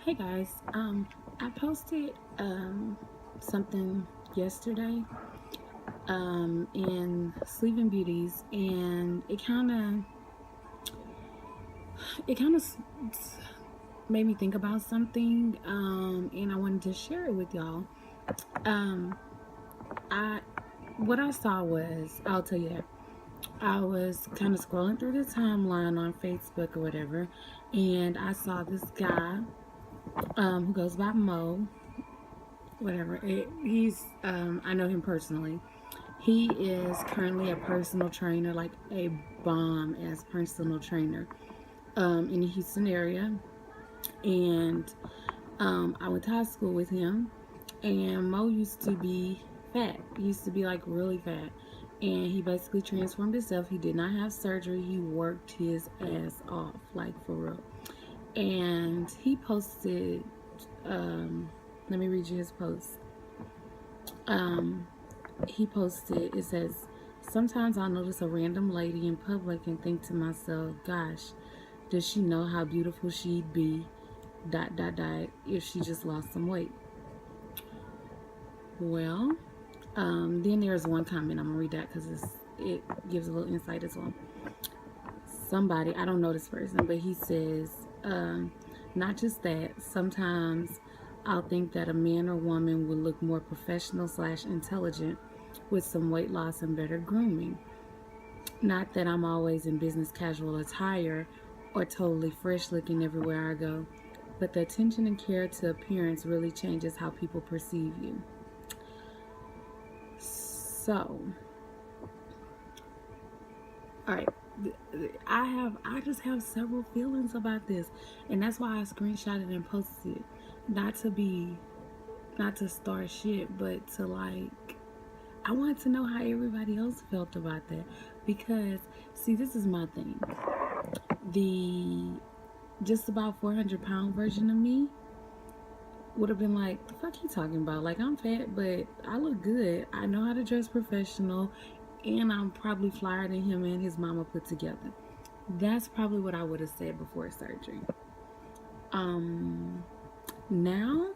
Hey guys, I posted something yesterday in Sleeping Beauties, and it kind of made me think about something, and I wanted to share it with y'all. Um, I what I saw was, I'll tell you that I was kind of scrolling through the timeline on Facebook or whatever, and I saw this guy who goes by Mo, whatever. I know him personally. He is currently a personal trainer, like a bomb as personal trainer, in the Houston area. And I went to high school with him. And Mo used to be fat. He used to be like really fat. And he basically transformed himself. He did not have surgery. He worked his ass off, like for real. And he posted, let me read you his post. Um, he posted, it says, sometimes I'll notice a random lady in public and think to myself, gosh, does she know how beautiful she'd be, dot, dot, dot, if she just lost some weight? Well, then there's one comment. I'm going to read that because it gives a little insight as well. Somebody, I don't know this person, but he says, not just that, sometimes I'll think that a man or woman would look more professional / intelligent with some weight loss and better grooming. Not that I'm always in business casual attire or totally fresh looking everywhere I go, but the attention and care to appearance really changes how people perceive you. So, all right, I just have several feelings about this, and that's why I screenshotted and posted it. Not to start shit, but to like, I wanted to know how everybody else felt about that. Because, see, this is my thing. The just about 400-pound version of me would have been like, the fuck he talking about? Like, I'm fat, but I look good. I know how to dress professional, and I'm probably flyer than him and his mama put together. That's probably what I would have said before surgery. Now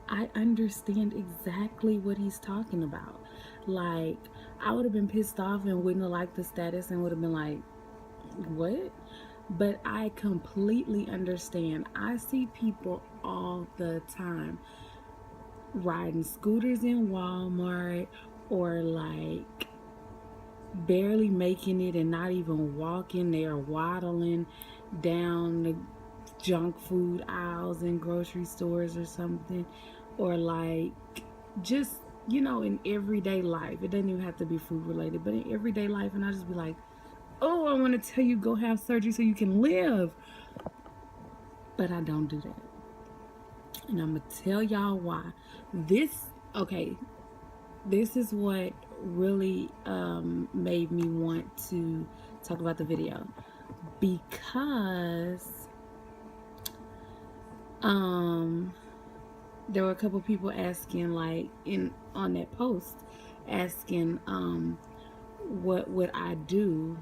I understand exactly what he's talking about. Like, I would have been pissed off and wouldn't have liked the status and would have been like, what? But I completely understand. I see people all the time riding scooters in Walmart, or like barely making it and not even walking. They're waddling down the junk food aisles in grocery stores or something, or like just, in everyday life. It doesn't even have to be food related, but in everyday life. And I just be like, oh, I want to tell you, go have surgery so you can live. But I don't do that. And I'm going to tell y'all why. Okay, this is what really made me want to talk about the video. Because there were a couple people asking, like, on that post, asking what would I do,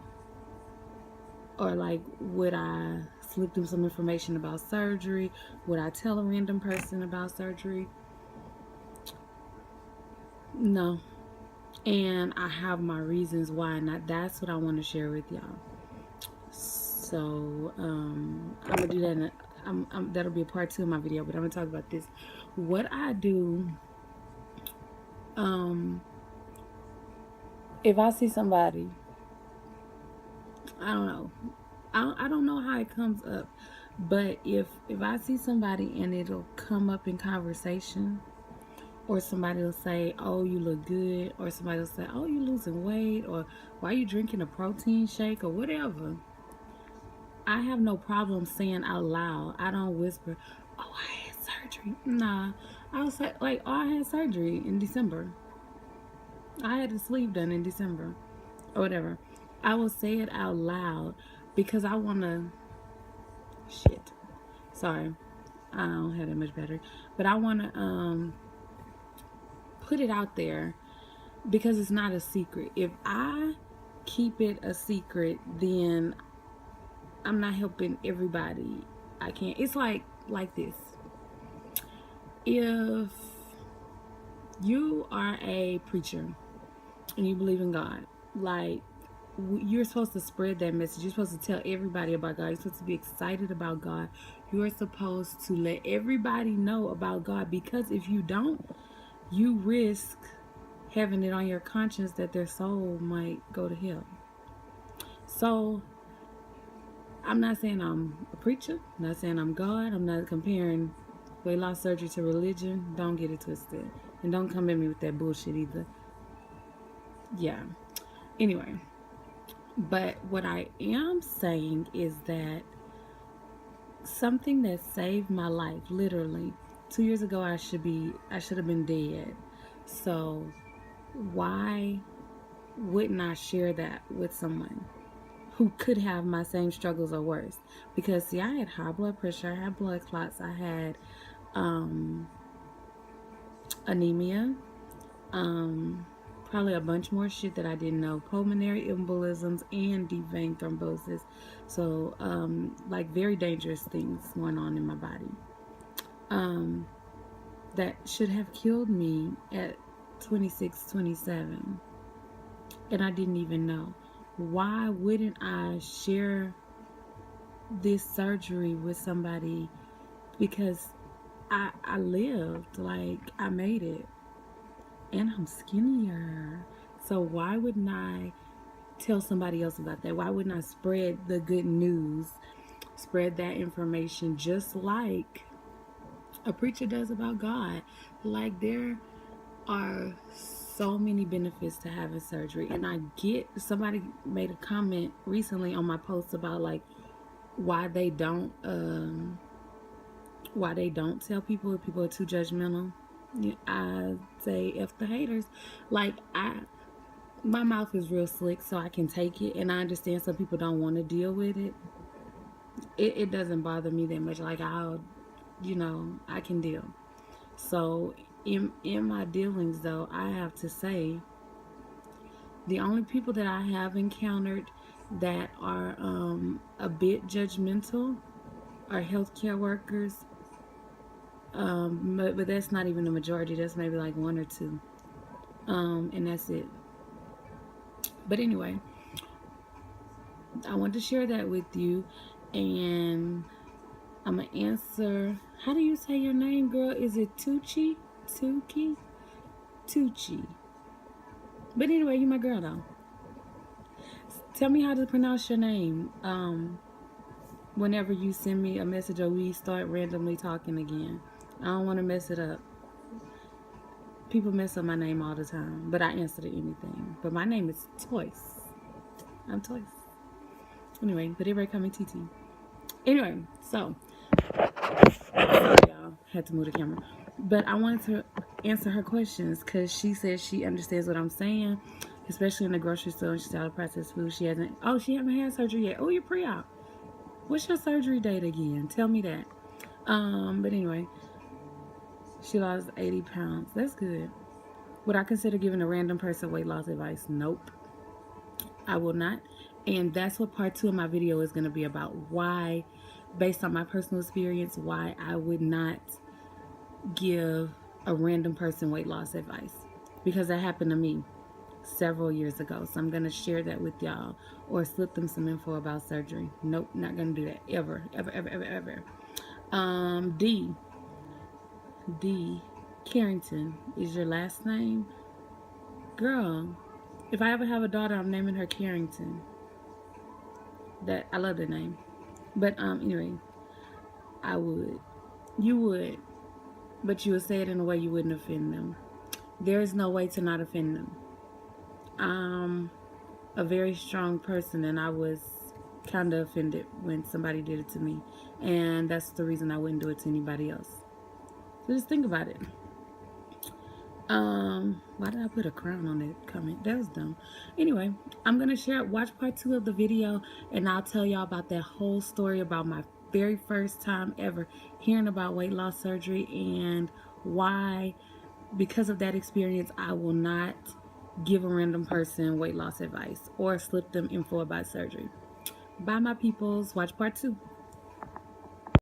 or like, would I slip them some information about surgery? Would I tell a random person about surgery? No. And I have my reasons why, and that's what I want to share with y'all. So I'm gonna do that. That'll be a part 2 of my video, but I'm gonna talk about this. What I do, if I see somebody, I don't know. I don't know how it comes up, but if I see somebody and it'll come up in conversation, or somebody will say, oh, you look good, or somebody will say, oh, you losing weight, or why are you drinking a protein shake, or whatever, I have no problem saying out loud. I don't whisper, oh, I had surgery. Nah, I'll say, like, oh, I had surgery in December. I had the sleeve done in December, or whatever. I will say it out loud because I want to, sorry, I don't have that much battery, but I want to put it out there because it's not a secret. If I keep it a secret, then I'm not helping everybody I can't. It's like this. If you are a preacher and you believe in God, like, you're supposed to spread that message. You're supposed to tell everybody about God. You're supposed to be excited about God. You're supposed to let everybody know about God, because if you don't, you risk having it on your conscience that their soul might go to hell. So I'm not saying I'm a preacher. I'm not saying I'm God. I'm not comparing weight loss surgery to religion. Don't get it twisted. And don't come at me with that bullshit either. Yeah. Anyway, but what I am saying is that something that saved my life, literally 2 years ago, I should have been dead. So why wouldn't I share that with someone who could have my same struggles or worse? Because see, I had high blood pressure, I had blood clots, I had anemia, probably a bunch more shit that I didn't know, pulmonary embolisms and deep vein thrombosis. So like very dangerous things going on in my body that should have killed me at 26, 27, and I didn't even know. Why wouldn't I share this surgery with somebody? Because I lived, like, I made it, and I'm skinnier. So why wouldn't I tell somebody else about that? Why wouldn't I spread the good news, spread that information, just like a preacher does about God? Like, there are so many benefits to having surgery, and I get, somebody made a comment recently on my post about like why they don't tell people if people are too judgmental. I say F the haters. Like, my mouth is real slick, so I can take it, and I understand some people don't want to deal with it. It doesn't bother me that much. Like, I can deal. So in my dealings, though, I have to say the only people that I have encountered that are a bit judgmental are healthcare workers. But that's not even the majority. That's maybe like one or two, and that's it. But anyway, I want to share that with you, and I'm gonna answer. How do you say your name, girl? Is it Tucci? Tucci. But anyway, you my girl though. Tell me how to pronounce your name. Whenever you send me a message or we start randomly talking again, I don't want to mess it up. People mess up my name all the time, but I answer to anything. But my name is Toyce. I'm Toyce. Anyway, but everybody call me TT. Anyway, so sorry, y'all, had to move the camera. But I wanted to answer her questions because she says she understands what I'm saying, especially in the grocery store. And she's out of processed food. She haven't had surgery yet. Oh, you're pre-op. What's your surgery date again? Tell me that. But anyway, she lost 80 pounds. That's good. Would I consider giving a random person weight loss advice? Nope. I will not. And that's what part 2 of my video is going to be about. Why, based on my personal experience, why I would not give a random person weight loss advice. Because that happened to me several years ago. So I'm going to share that with y'all, or slip them some info about surgery. Nope, not going to do that. Ever, ever, ever, ever, ever. D. Carrington is your last name? Girl, if I ever have a daughter, I'm naming her Carrington. I love the name. But anyway, I would. You would. But you would say it in a way you wouldn't offend them. There is no way to not offend them. I'm a very strong person, and I was kind of offended when somebody did it to me. And that's the reason I wouldn't do it to anybody else. So just think about it. Why did I put a crown on that comment? That was dumb. Anyway, I'm gonna watch part 2 of the video, and I'll tell y'all about that whole story about my very first time ever hearing about weight loss surgery, and why, because of that experience, I will not give a random person weight loss advice or slip them info about surgery. Bye, my peoples. Watch part 2.